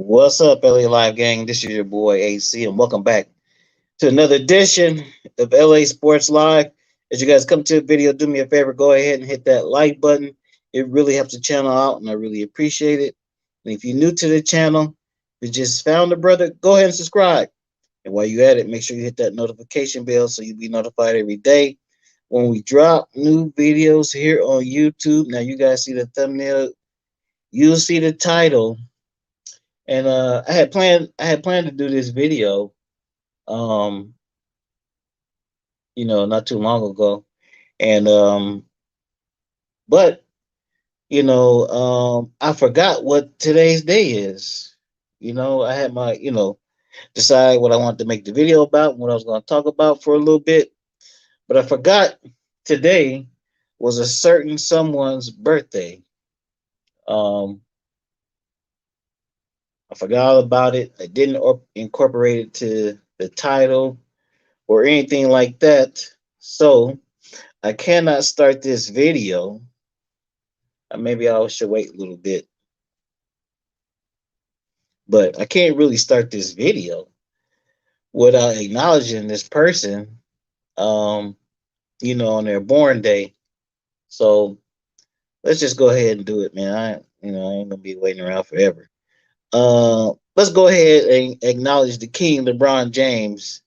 What's up, LA Live Gang? This is your boy AC, and welcome back to another edition of LA Sports Live. As you guys come to the video, do me a favor, go ahead and hit that like button. It really helps the channel out, and I really appreciate it. And if you're new to the channel, if you just found a brother, go ahead and subscribe. And while you're at it, make sure you hit that notification bell so you'll be notified every day when we drop new videos here on YouTube. Now, you guys see the thumbnail, you'll see the title. And I had planned to do this video, um, not too long ago. And but I forgot what today's day is. I had my, decide what I wanted to make the video about, what I was going to talk about for a little bit. But I forgot today was a certain someone's birthday. Um, I forgot all about it. I didn't incorporate it to the title or anything like that. So I cannot start this video. Maybe I should wait a little bit. But I can't really start this video without acknowledging this person, on their born day. So let's just go ahead and do it, man. I ain't gonna be waiting around forever. Let's go ahead and acknowledge the King, LeBron James,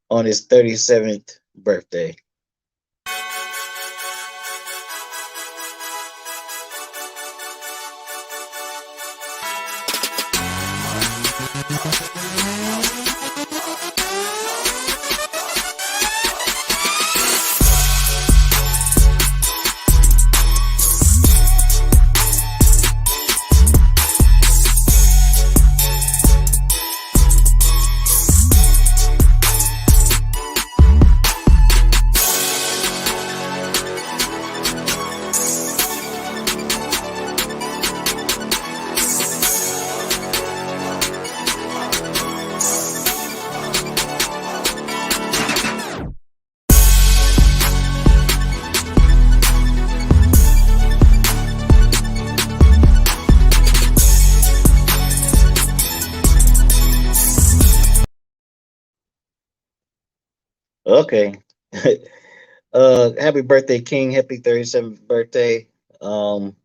on his 37th birthday. Okay. Happy birthday, King. Happy 37th birthday. Um,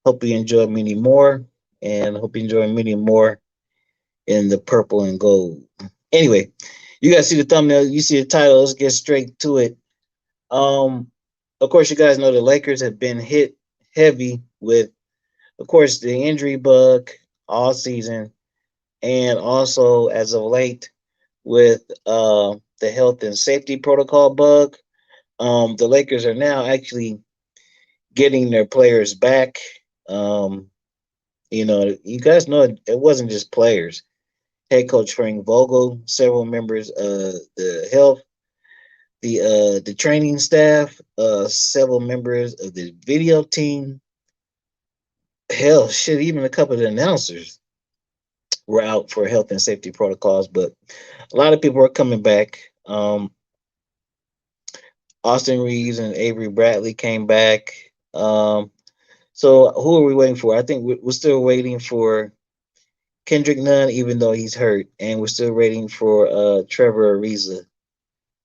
Hope you enjoy many more, and hope you enjoy many more in the purple and gold. Anyway, you guys see the thumbnail, you see the title. Let's get straight to it. Um, of course, you guys know the Lakers have been hit heavy with, of course, the injury bug all season, and also as of late with the health and safety protocol bug. The Lakers are now actually getting their players back. Um, you guys know it wasn't just players. Head coach Frank Vogel, several members of the health, the training staff, several members of the video team. Hell, shit, even a couple of the announcers were out for health and safety protocols, but a lot of people are coming back. Austin Reeves and Avery Bradley came back. So who are we waiting for? I think we're still waiting for Kendrick Nunn, even though he's hurt, and we're still waiting for Trevor Ariza.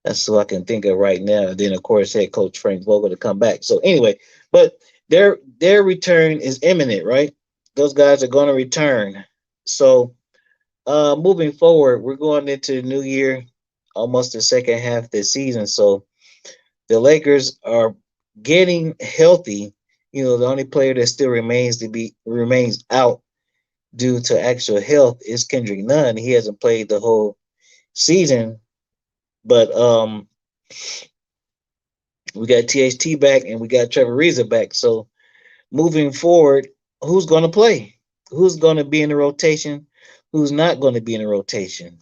That's who I can think of right now. And then, of course, head coach Frank Vogel to come back. So anyway, but their return is imminent, right? Those guys are going to return. So moving forward, we're going into the new year, almost the second half of the season. So the Lakers are getting healthy. The only player that still remains out due to actual health is Kendrick Nunn. He hasn't played the whole season, but we got THT back and we got Trevor Ariza back. So moving forward, who's going to play? Who's going to be in the rotation? Who's not going to be in the rotation?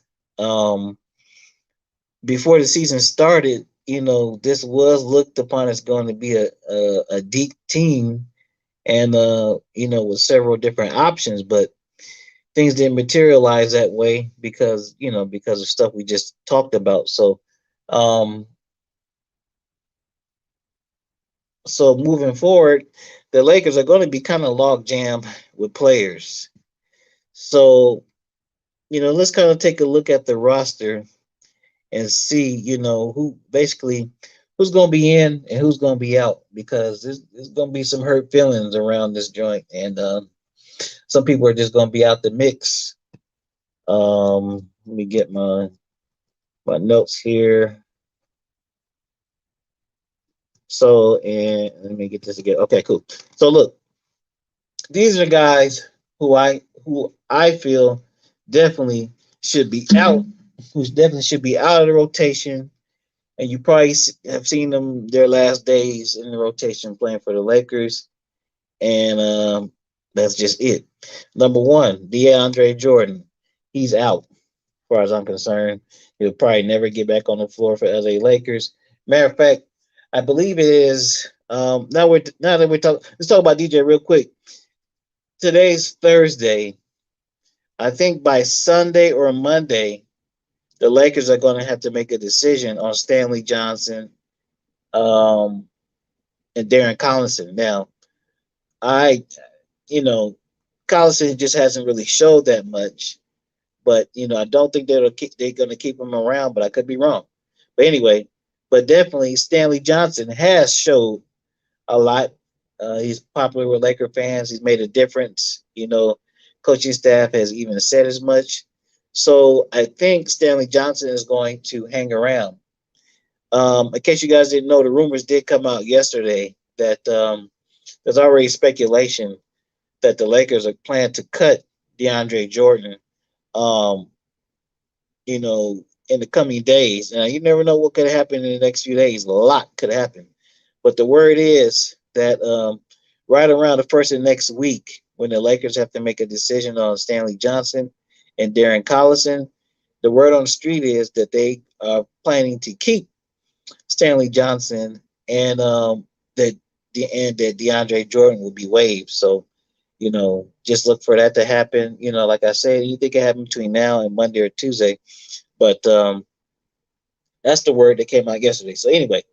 Before the season started, this was looked upon as going to be a deep team, and with several different options, but things didn't materialize that way because of stuff we just talked about. So moving forward, the Lakers are going to be kind of log jammed with players. So, let's kind of take a look at the roster and see, who's going to be in and who's going to be out, because there's going to be some hurt feelings around this joint, and some people are just going to be out the mix. Let me get my notes here. So, and let me get this again. Okay, cool. So look, these are guys who I feel definitely should be out, who definitely should be out of the rotation. And you probably have seen them their last days in the rotation playing for the Lakers, and that's just it. Number one, Deandre Jordan, he's out. As far as I'm concerned, he'll probably never get back on the floor for LA Lakers. Matter of fact, I believe it is. Now that we're talking, let's talk about DJ real quick. Today's Thursday. I think by Sunday or Monday, the Lakers are going to have to make a decision on Stanley Johnson, um, and Darren Collinson. Now, I, you know, Collison just hasn't really showed that much, but I don't think they're going to keep him around. But I could be wrong. But anyway, but definitely Stanley Johnson has showed a lot. He's popular with Laker fans. He's made a difference. Coaching staff has even said as much. So I think Stanley Johnson is going to hang around. In case you guys didn't know, the rumors did come out yesterday that there's already speculation that the Lakers are planning to cut DeAndre Jordan, um, in the coming days. Now, you never know what could happen in the next few days. A lot could happen. But the word is that right around the first of next week, when the Lakers have to make a decision on Stanley Johnson and Darren Collison, the word on the street is that they are planning to keep Stanley Johnson, and that DeAndre Jordan will be waived. So, just look for that to happen. Like I said, you think it happen between now and Monday or Tuesday, but that's the word that came out yesterday. So anyway,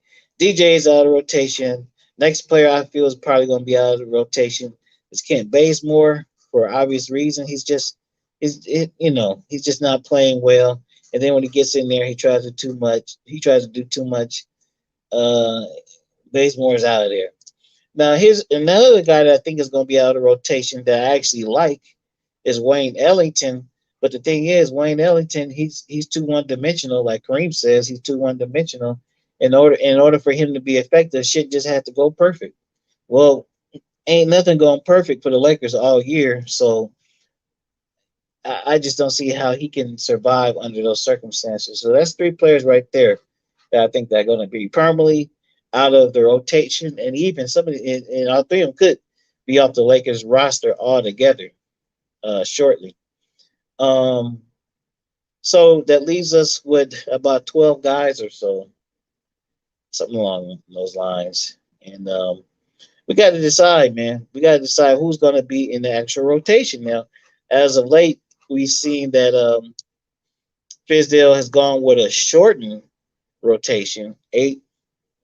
DJ is out of rotation. Next player I feel is probably going to be out of the rotation is Kent Bazemore, for obvious reason. He's just not playing well. And then when he gets in there, he tries to too much. He tries to do too much. Uh, Bazemore is out of there. Now here's another guy that I think is going to be out of rotation that I actually like is Wayne Ellington. But the thing is, Wayne Ellington, he's too one dimensional. Like Kareem says, he's too one dimensional. In order for him to be effective, shit just had to go perfect. Well, ain't nothing going perfect for the Lakers all year, so I just don't see how he can survive under those circumstances. So that's three players right there that I think that are going to be permanently out of the rotation, and even somebody, and all three of them could be off the Lakers roster altogether shortly. Um, so that leaves us with about 12 guys or so, something along those lines. And we got to decide, man. We got to decide who's going to be in the actual rotation now. As of late, we've seen that Fizdale has gone with a shortened rotation, eight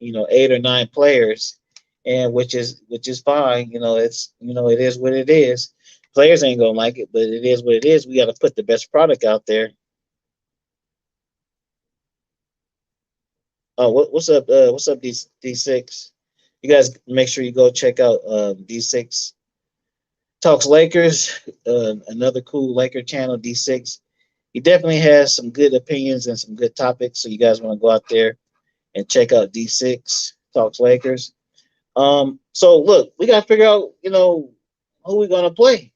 or nine players, and which is fine. It is what it is. Players ain't gonna like it, but it is what it is. We got to put the best product out there. Oh, what's up? What's up, D6? You guys make sure you go check out D6 Talks Lakers, another cool Laker channel, D6. He definitely has some good opinions and some good topics. So you guys want to go out there and check out D6 Talks Lakers. So look, we gotta figure out, who we're gonna play.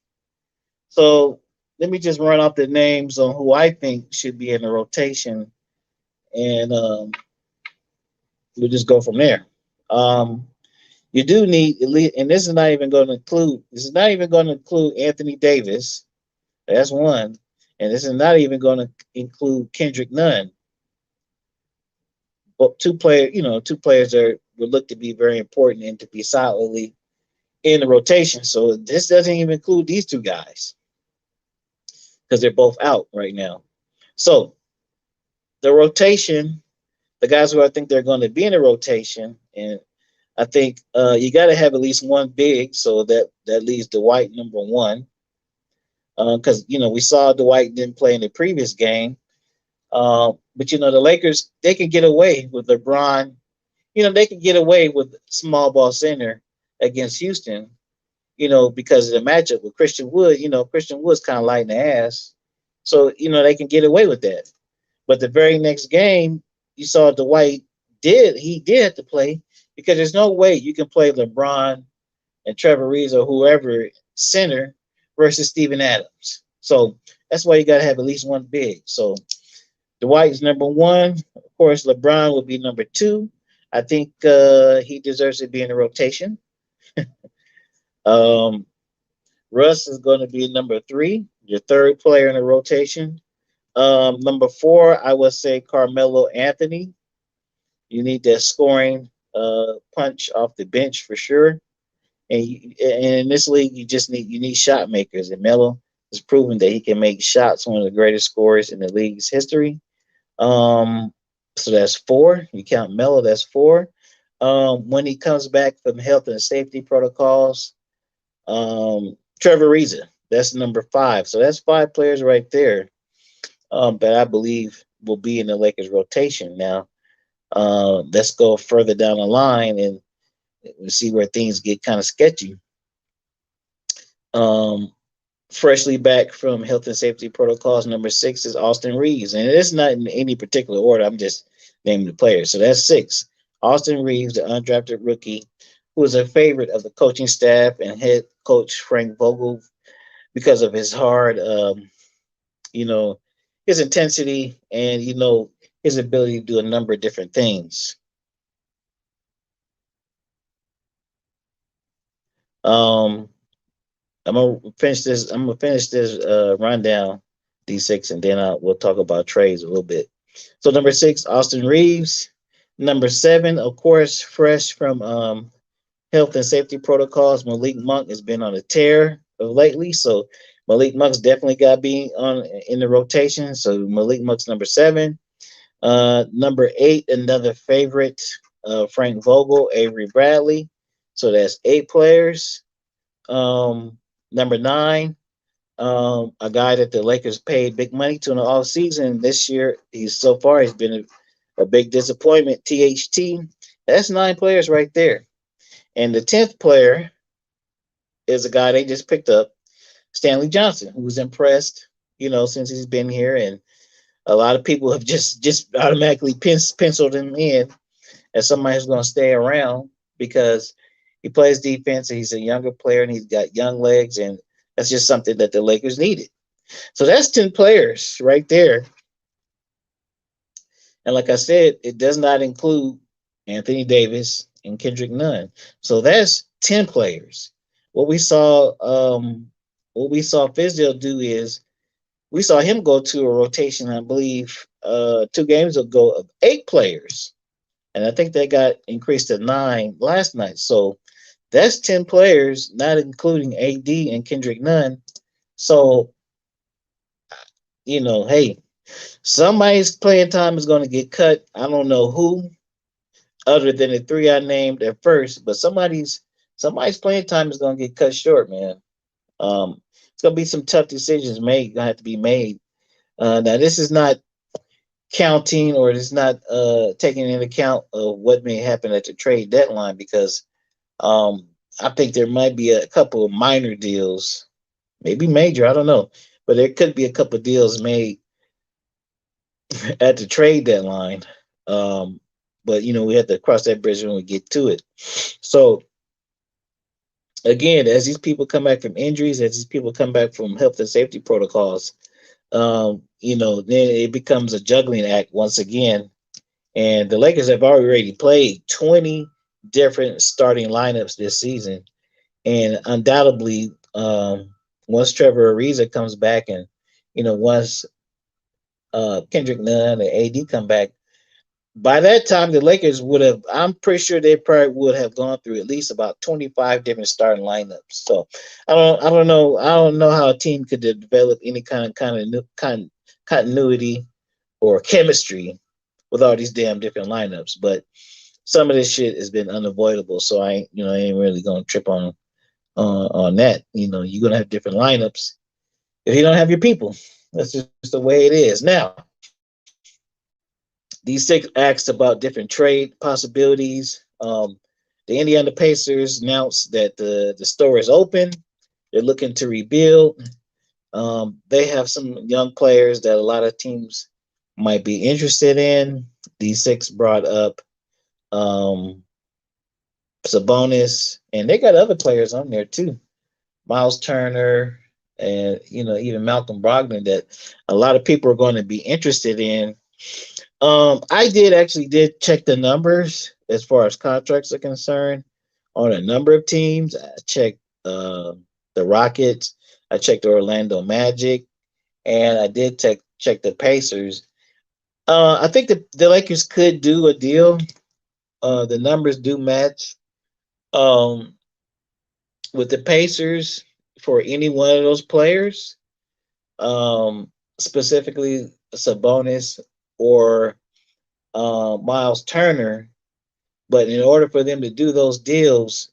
So let me just run off the names on who I think should be in the rotation, and we'll just go from there. Um, you do need elite, and this is not even going to include Anthony Davis. That's one, and this is not even going to include Kendrick Nunn. But two players that would look to be very important and to be solidly in the rotation. So this doesn't even include these two guys because they're both out right now. So the rotation, the guys who I think they're going to be in the rotation, and I think you got to have at least one big, so that leaves Dwight number one. because we saw Dwight didn't play in the previous game. But the Lakers, they can get away with LeBron. They can get away with small ball center against Houston. Because of the matchup with Christian Wood. Christian Wood's kind of light in the ass, so they can get away with that. But the very next game, you saw Dwight did have to play because there's no way you can play LeBron and Trevor Reeves or whoever center versus Steven Adams. So that's why you got to have at least one big. So Dwight's number one. Of course, LeBron will be number two. I think he deserves to be in the rotation. Um, Russ is going to be number three, your third player in the rotation. Number four, I would say Carmelo Anthony. You need that scoring punch off the bench for sure. And in this league, you need shot makers. And Melo has proven that he can make shots. One of the greatest scorers in the league's history. Um, so that's four. You count Melo, that's four. When he comes back from health and safety protocols, Trevor Ariza, that's number five. So that's five players right there that I believe will be in the Lakers rotation. Now, let's go further down the line and see where things get kind of sketchy. Um, Freshly back from health and safety protocols, number six is Austin Reeves. And it's not in any particular order. I'm just naming the players. So that's six. Austin Reeves, the undrafted rookie, who is a favorite of the coaching staff and head coach Frank Vogel because of his hard, you know, his intensity and, his ability to do a number of different things. Um, I'm gonna finish this rundown D6, and then we'll talk about trades a little bit. So number six, Austin Reeves. Number seven, of course, fresh from health and safety protocols, Malik Monk has been on a tear of lately. So Malik Monk's definitely got to be on in the rotation. So Malik Monk's number seven. Number eight, another favorite, Frank Vogel, Avery Bradley. So that's eight players. Number nine, a guy that the Lakers paid big money to in the off season. This year, he's been a big disappointment. THT. That's nine players right there. And the 10th player is a guy they just picked up, Stanley Johnson, who's impressed, since he's been here. And a lot of people have just automatically penciled him in as somebody who's going to stay around because he plays defense and he's a younger player and he's got young legs. And that's just something that the Lakers needed. So that's 10 players right there. And like I said, it does not include Anthony Davis and Kendrick Nunn. So that's 10 players. What we saw Fizdale do is we saw him go to a rotation, I believe, 2 games ago of 8 players. And I think they got increased to 9 last night. So that's 10 players, not including AD and Kendrick Nunn. So, hey, somebody's playing time is going to get cut. I don't know who, other than the 3 I named at first, but somebody's playing time is going to get cut short, man. It's going to be some tough decisions going to have to be made. Now, this is not counting or it's not taking into account of what may happen at the trade deadline because I think there might be a couple of minor deals, maybe major, I don't know, but there could be a couple of deals made at the trade deadline. But we have to cross that bridge when we get to it. So again, as these people come back from injuries, as these people come back from health and safety protocols, then it becomes a juggling act once again. And the Lakers have already played 20 different starting lineups this season. And undoubtedly, once Trevor Ariza comes back and, once Kendrick Nunn and AD come back, by that time the Lakers I'm pretty sure they probably would have gone through at least about 25 different starting lineups. So I don't know how a team could develop any kind of continuity or chemistry with all these damn different lineups. But some of this shit has been unavoidable, so I ain't really gonna trip on that. You're gonna have different lineups, if you don't have your people. That's just the way it is. Now, these six asked about different trade possibilities. The Indiana Pacers announced that the store is open. They're looking to rebuild. They have some young players that a lot of teams might be interested in. These six brought up um, Sabonis, and they got other players on there too. Miles Turner, and even Malcolm Brogdon that a lot of people are going to be interested in. I did check the numbers as far as contracts are concerned on a number of teams. I checked the Rockets, I checked the Orlando Magic, and I did check the Pacers. I think the Lakers could do a deal. The numbers do match um, with the Pacers for any one of those players, specifically Sabonis or Miles Turner. But in order for them to do those deals,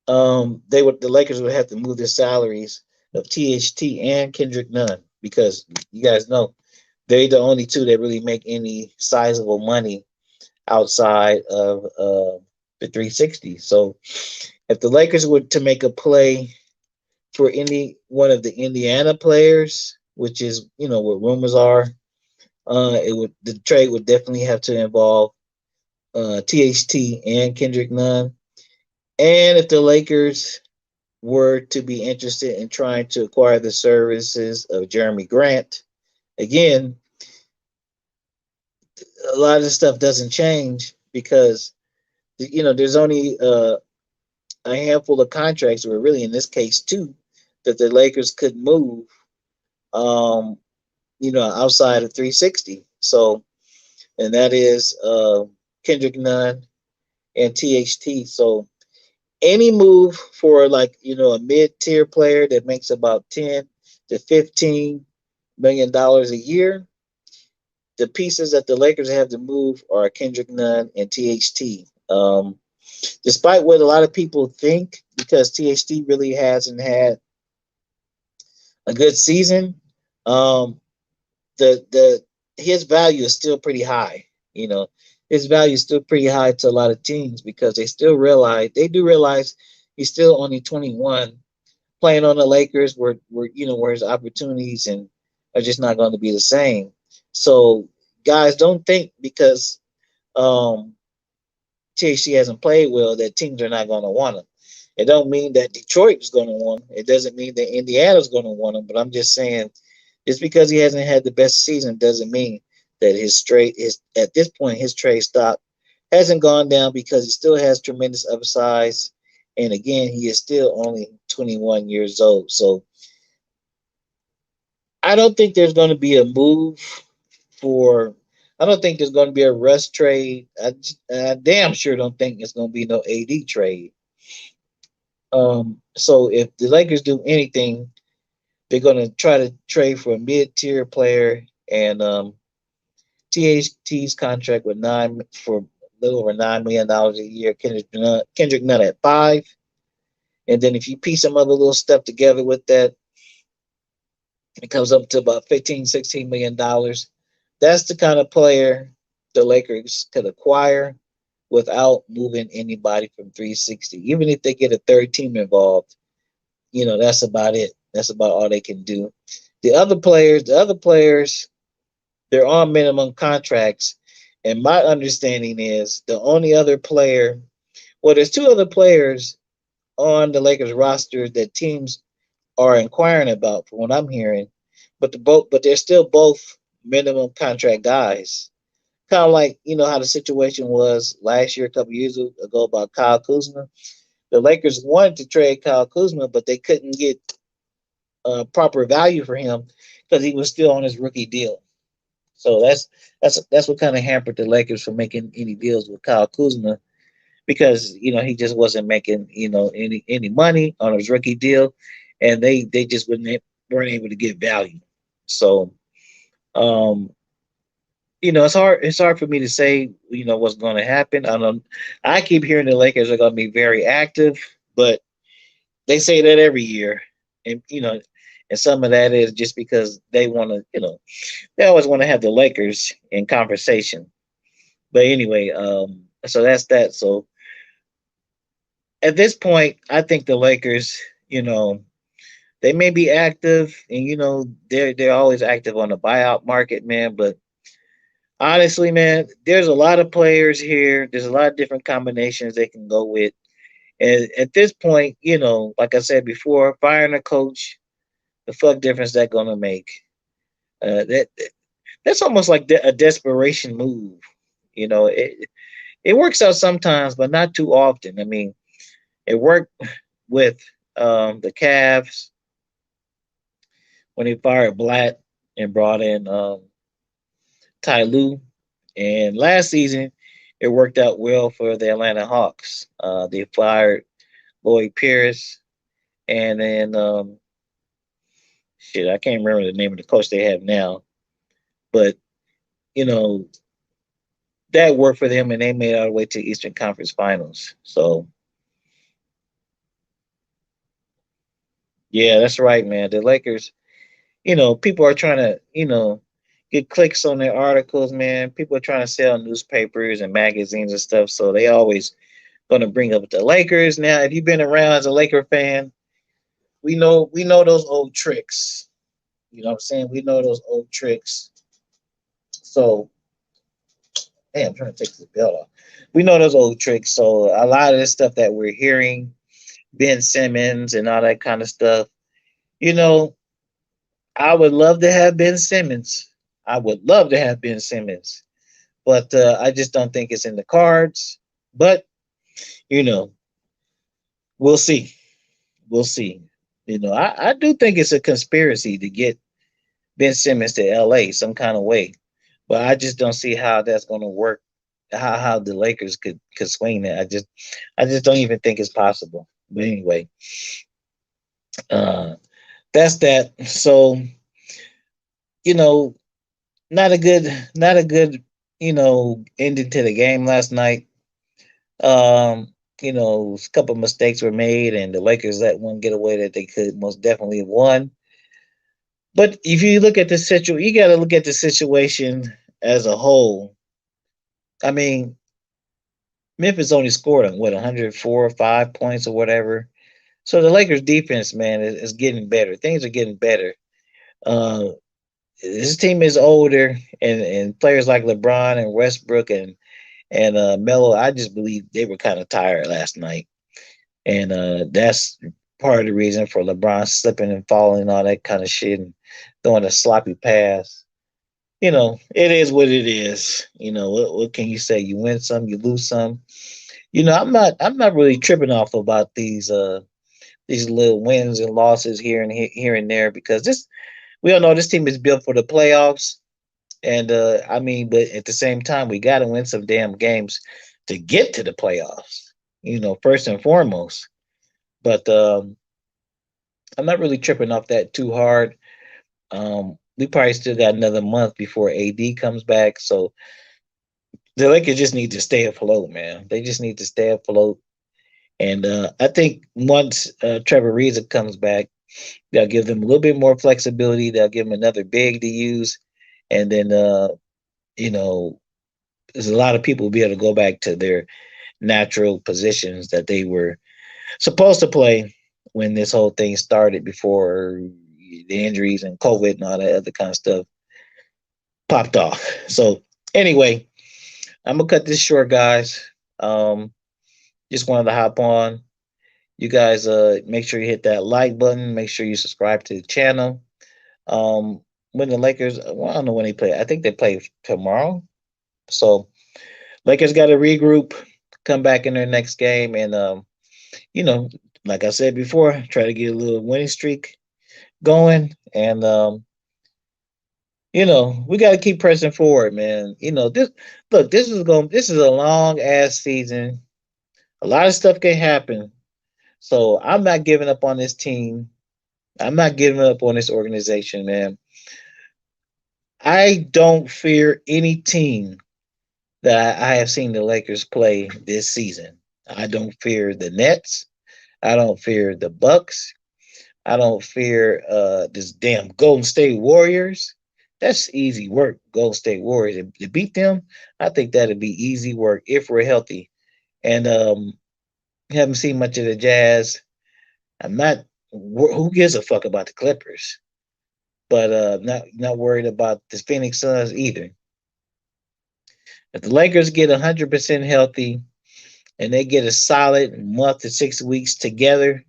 the Lakers would have to move their salaries of THT and Kendrick Nunn, because you guys know they're the only two that really make any sizable money outside of the 360. So if the Lakers were to make a play for any one of the Indiana players, which is what rumors are, the trade would definitely have to involve THT and Kendrick Nunn. And if the Lakers were to be interested in trying to acquire the services of Jeremy Grant, again, a lot of this stuff doesn't change because there's only a handful of contracts, or really in this case two, that the Lakers could move, um, outside of 360. So, and that is Kendrick Nunn and THT. So any move for a mid-tier player that makes about 10 to 15 million dollars a year, the pieces that the Lakers have to move are Kendrick Nunn and THT. Despite what a lot of people think, because THT really hasn't had a good season, um, the his value is still pretty high. You know, his value is still pretty high to a lot of teams because they do realize he's still only 21, playing on the Lakers where his opportunities and are just not going to be the same. So guys, don't think because um, THC hasn't played well that teams are not going to want him. It don't mean that Detroit is going to want him. It doesn't mean that Indiana's going to want him. But I'm just saying, just because he hasn't had the best season doesn't mean that his at this point his trade stock hasn't gone down, because he still has tremendous upside. And again, he is still only 21 years old. So I don't think there's going to be a move for. I don't think there's going to be a Russ trade. I damn sure don't think there's going to be no AD trade. So if the Lakers do anything, they're going to try to trade for a mid-tier player, and THT's contract with nine for a little over $9 million a year. Kendrick Nunn at 5, and then if you piece some other little stuff together with that, it comes up to about 15, $16 million. That's the kind of player the Lakers could acquire without moving anybody from 360. Even if they get a third team involved, that's about it. That's about all they can do. The other players, they're on minimum contracts. And my understanding is the only other player, well, there's two other players on the Lakers roster that teams are inquiring about, from what I'm hearing. But they're still both minimum contract guys. Kind of like how the situation was last year, a couple years ago, about Kyle Kuzma. The Lakers wanted to trade Kyle Kuzma, but they couldn't get proper value for him because he was still on his rookie deal. So that's what kind of hampered the Lakers from making any deals with Kyle Kuzma, because he just wasn't making any money on his rookie deal, and they just weren't able to get value. So um, it's hard for me to say what's going to happen. I don't. I keep hearing the Lakers are going to be very active, but they say that every year, and And some of that is just because they want to, they always want to have the Lakers in conversation. But anyway, so that's that. So at this point, I think the Lakers, they may be active, and they're always active on the buyout market, man. But honestly, man, there's a lot of players here. There's a lot of different combinations they can go with. And at this point, like I said before, firing a coach, the fuck difference that gonna make? That that's almost like a desperation move. It works out sometimes, but not too often. I mean, it worked with the Cavs when he fired Blatt and brought in Ty Lue. And last season, it worked out well for the Atlanta Hawks. They fired Lloyd Pierce, and then shit, I can't remember the name of the coach they have now, but you know that worked for them, and they made it all the way to the Eastern Conference Finals. So yeah, that's right, man. The Lakers, people are trying to, get clicks on their articles, man. People are trying to sell newspapers and magazines and stuff, so they always going to bring up the Lakers. Now, if you've been around as a Laker fan, we know those old tricks. You know what I'm saying? We know those old tricks. So, hey, I'm trying to take the belt off. We know those old tricks. So a lot of this stuff that we're hearing, Ben Simmons and all that kind of stuff, you know, I would love to have Ben Simmons. I would love to have Ben Simmons, but I just don't think it's in the cards. But you know, we'll see. We'll see. I do think it's a conspiracy to get Ben Simmons to LA some kind of way. But I just don't see how that's gonna work, how the Lakers could swing that. I just don't even think it's possible. But anyway, uh that's that. So, you know, not a good, ending to the game last night. A couple of mistakes were made and the Lakers let one get away that they could most definitely have won. But if you look at the situation, you got to look at the situation as a whole. I mean, Memphis only scored on what 104 or 5 points or whatever. So the Lakers defense, man, is getting better. Things are getting better. Uh, this team is older, and players like LeBron and Westbrook and Melo, I just believe they were kind of tired last night, and that's part of the reason for LeBron slipping and falling and all that kind of shit and throwing a sloppy pass. It is what it is. What can you say? You win some, you lose some. I'm not really tripping off about these little wins and losses here and there because this we all know this team is built for the playoffs. And I mean, but at the same time, we got to win some damn games to get to the playoffs. First and foremost. But I'm not really tripping off that too hard. We probably still got another month before AD comes back, so the Lakers just need to stay afloat, man. They just need to stay afloat. And I think once Trevor Reeves comes back, they'll give them a little bit more flexibility. They'll give them another big to use, and then you know, there's a lot of people will be able to go back to their natural positions that they were supposed to play when this whole thing started before the injuries and COVID and all that other kind of stuff popped off. So anyway, I'm gonna cut this short, guys. Um, just wanted to hop on. You guys, make sure you hit that like button. Make sure you subscribe to the channel. Um, when the Lakers, well, I don't know when they play. I think they play tomorrow. So Lakers got to regroup, come back in their next game, and you know, like I said before, try to get a little winning streak going. And we got to keep pressing forward, man. This is a long ass season. A lot of stuff can happen. So I'm not giving up on this team. I'm not giving up on this organization, man. I don't fear any team that I have seen the Lakers play this season. I don't fear the Nets. I don't fear the Bucks. I don't fear this damn Golden State Warriors. That's easy work, Golden State Warriors. To beat them, I think that'd be easy work if we're healthy. And haven't seen much of the Jazz. I'm not. Who gives a fuck about the Clippers? But not worried about the Phoenix Suns either. If the Lakers get 100% healthy and they get a solid month to 6 weeks together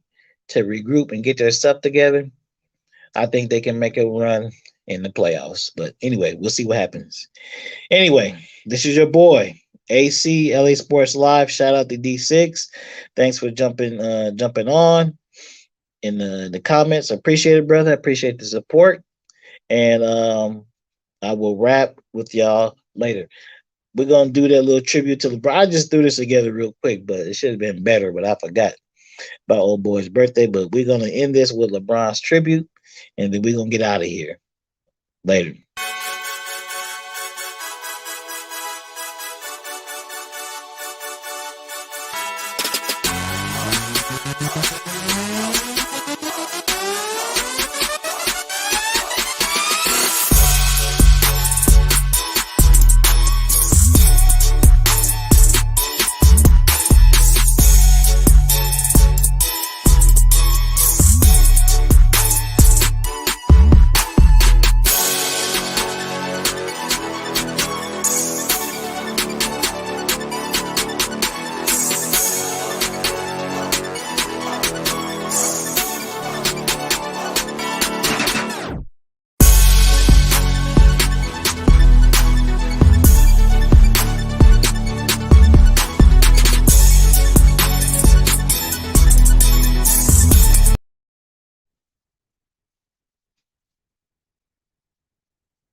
to regroup and get their stuff together, I think they can make a run in the playoffs. But anyway, we'll see what happens. Anyway, this is your boy AC LA Sports Live. Shout out to D6. Thanks for jumping on in the comments. I appreciate it, brother. I appreciate the support. And I will wrap with y'all later. We're gonna do that little tribute to LeBron. I just threw this together real quick, but it should have been better, but I forgot about old boy's birthday. But we're gonna end this with LeBron's tribute, and then we're gonna get out of here. Later.